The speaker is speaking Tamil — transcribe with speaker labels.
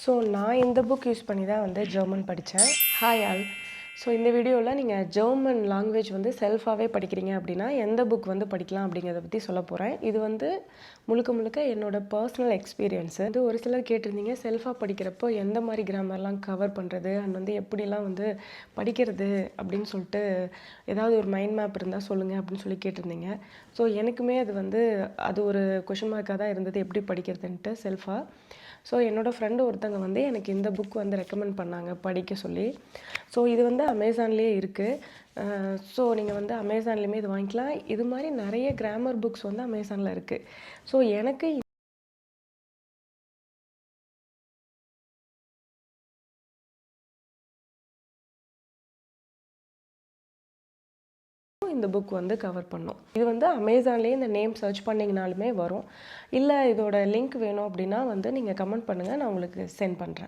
Speaker 1: ஸோ நான் இந்த புக் யூஸ் பண்ணி தான் வந்து ஜெர்மன் படித்தேன். Hi all. ஸோ இந்த வீடியோவில் நீங்கள் ஜெர்மன் லாங்குவேஜ் வந்து செல்ஃபாகவே படிக்கிறீங்க அப்படின்னா எந்த புக் வந்து படிக்கலாம் அப்படிங்கிறத பற்றி சொல்ல போகிறேன். இது வந்து முழுக்க முழுக்க என்னோட பர்சனல் எக்ஸ்பீரியன்ஸு. வந்து ஒரு சிலர் கேட்டிருந்தீங்க செல்ஃபாக படிக்கிறப்போ எந்த மாதிரி கிராமர்லாம் கவர் பண்ணுறது அண்ட் வந்து எப்படிலாம் வந்து படிக்கிறது அப்படின்னு சொல்லிட்டு ஏதாவது ஒரு மைண்ட் மேப் இருந்தால் சொல்லுங்கள் அப்படின்னு சொல்லி கேட்டிருந்தீங்க. ஸோ எனக்குமே அது ஒரு கொஷின் மார்க்காக தான் இருந்தது, எப்படி படிக்கிறதுன்ட்டு செல்ஃபாக. ஸோ என்னோடய ஃப்ரெண்டு ஒருத்தங்க வந்து எனக்கு இந்த புக் வந்து ரெக்கமெண்ட் பண்ணாங்க படிக்க சொல்லி. ஸோ இது வந்து அமேசான்லேயே இருக்குது. ஸோ நீங்கள் வந்து அமேசான்லேயுமே இது வாங்கிக்கலாம். இது மாதிரி நிறைய கிராமர் புக்ஸ் வந்து அமேசானில் இருக்குது. ஸோ எனக்கு இந்த புக் வந்து கவர் பண்ணும். இது வந்து அமேசான்லேயே இந்த நேம் சர்ச் பண்ணிங்கனாலுமே வரும். இல்லை இதோட லிங்க் வேணும் அப்படின்னா வந்து நீங்கள் கமெண்ட் பண்ணுங்கள், நான் உங்களுக்கு சென்ட் பண்ணுறேன்.